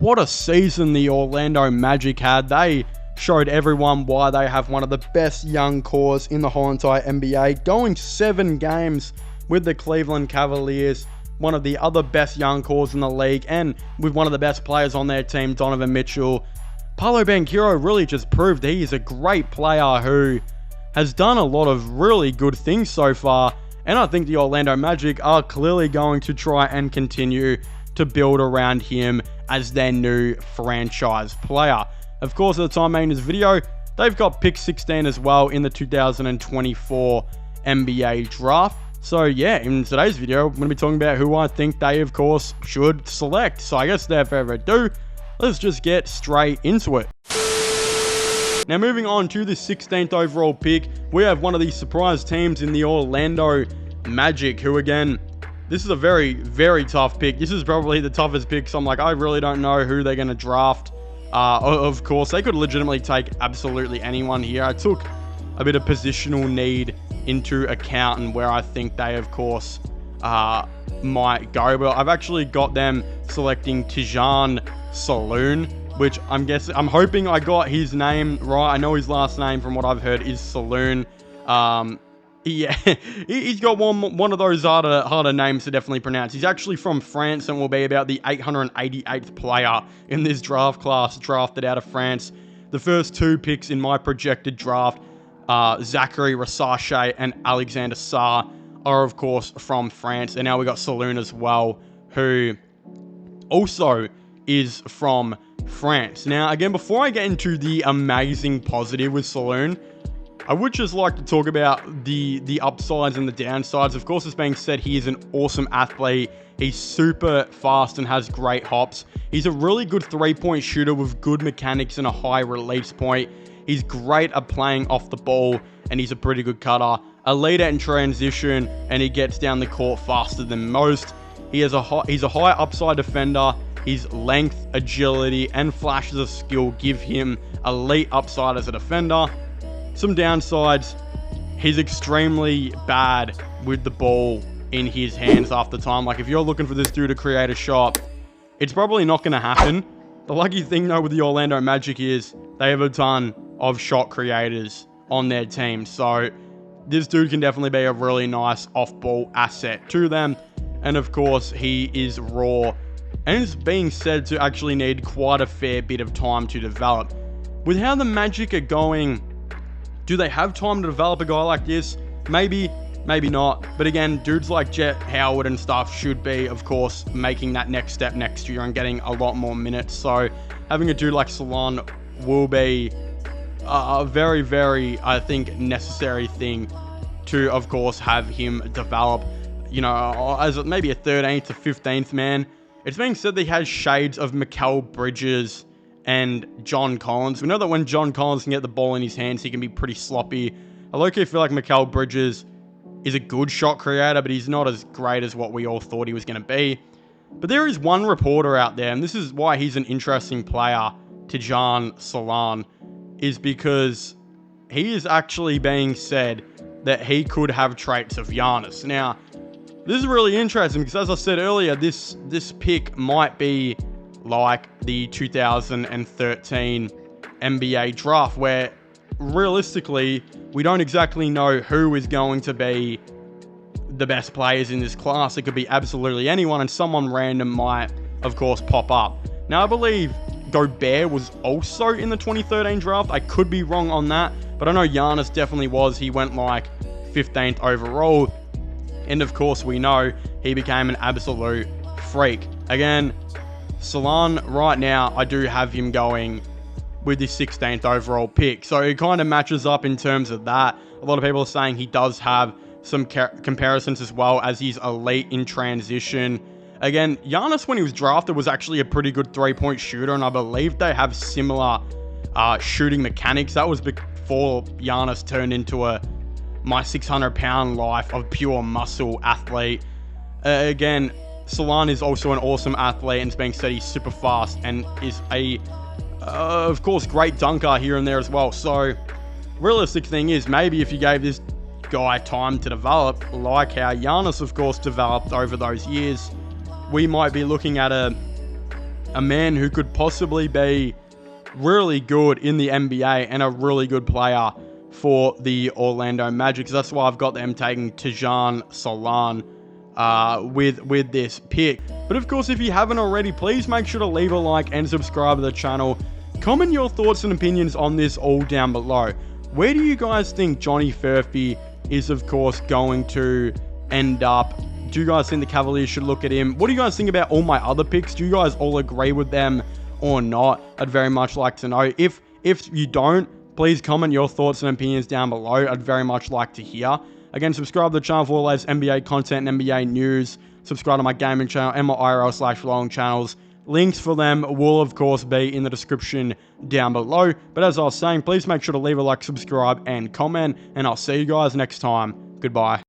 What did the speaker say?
What a season the Orlando Magic had. They showed everyone why they have one of the best young cores in the whole entire NBA, going 7 games with the Cleveland Cavaliers, one of the other best young cores in the league, and with one of the best players on their team, Donovan Mitchell. Paolo Banchero really just proved he is a great player who has done a lot of really good things so far, and I think the Orlando Magic are clearly going to try and continue to build around him as their new franchise player. Of course, at the time making this video, they've got pick 16 as well in the 2024 NBA draft. So yeah, in today's video, I'm going to be talking about who I think they, of course, should select. So I guess without further ado, let's just get straight into it. Now moving on to the 16th overall pick, we have one of the surprise teams in the Orlando Magic, who again, this is a very, very tough pick. This is probably the toughest pick, so I'm like, I really don't know who they're going to draft. Of course, they could legitimately take absolutely anyone here. I took a bit of positional need into account and where I think they, of course, might go. But I've actually got them selecting Tijan Saloon, which I'm hoping I got his name right. I know his last name, from what I've heard, is Saloon. Yeah, he's got one of those harder names to definitely pronounce. He's actually from France and will be about the 888th player in this draft class drafted out of France. The first 2 picks in my projected draft, Zachary Rasache and Alexander Sarr, are of course from France. And now we got Saloon as well, who also is from France. Now, again, before I get into the amazing positive with Saloon, I would just like to talk about the upsides and the downsides. Of course, it's being said he is an awesome athlete. He's super fast and has great hops. He's a really good 3-point shooter with good mechanics and a high release point. He's great at playing off the ball, and he's a pretty good cutter. A leader in transition, and he gets down the court faster than most. He's a high upside defender. His length, agility, and flashes of skill give him elite upside as a defender. Some downsides, he's extremely bad with the ball in his hands half the time. Like, if you're looking for this dude to create a shot, it's probably not going to happen. The lucky thing, though, with the Orlando Magic is they have a ton of shot creators on their team. So this dude can definitely be a really nice off-ball asset to them. And, of course, he is raw and is being said to actually need quite a fair bit of time to develop. With how the Magic are going, do they have time to develop a guy like this? Maybe, maybe not. But again, dudes like Jet Howard and stuff should be, of course, making that next step next year and getting a lot more minutes. So having a dude like Saloon will be a very, very, I think, necessary thing to, of course, have him develop, you know, as maybe a 13th to 15th man. It's being said that he has shades of Mikal Bridges and John Collins. We know that when John Collins can get the ball in his hands, he can be pretty sloppy. I low-key feel like Mikal Bridges is a good shot creator, but he's not as great as what we all thought he was going to be. But there is one reporter out there, and this is why he's an interesting player, Tijan Saloon, is because he is actually being said that he could have traits of Giannis. Now, this is really interesting because, as I said earlier, this pick might be like the 2013 NBA draft, where realistically we don't exactly know who is going to be the best players in this class. It could be absolutely anyone, and someone random might, of course, pop up. Now, I believe Gobert was also in the 2013 draft. I could be wrong on that, but I know Giannis definitely was. He went like 15th overall, and of course we know he became an absolute freak. Again, Saloon, right now, I do have him going with the 16th overall pick. So it kind of matches up in terms of that. A lot of people are saying he does have some comparisons as well, as he's elite in transition. Again, Giannis, when he was drafted, was actually a pretty good 3-point shooter, and I believe they have similar shooting mechanics. That was before Giannis turned into my 600-pound life of pure muscle athlete. Again, Saloon is also an awesome athlete, and it's being said he's super fast and is a, of course, great dunker here and there as well. So, realistic thing is, maybe if you gave this guy time to develop, like how Giannis, of course, developed over those years, we might be looking at a a man who could possibly be really good in the NBA and a really good player for the Orlando Magic. So that's why I've got them taking Tajon Solarin with this pick. But of course, if you haven't already, please make sure to leave a like and subscribe to the channel. Comment your thoughts and opinions on this all down below. Where do you guys think Johnny Furphy is, of course, going to end up? Do you guys think the Cavaliers should look at him? What do you guys think about all my other picks? Do you guys all agree with them or not? I'd very much like to know. If you don't, please comment your thoughts and opinions down below. I'd very much like to hear. Again, subscribe to the channel for all the latest NBA content and NBA news. Subscribe to my gaming channel and my IRL/vlogging channels. Links for them will, of course, be in the description down below. But as I was saying, please make sure to leave a like, subscribe, and comment. And I'll see you guys next time. Goodbye.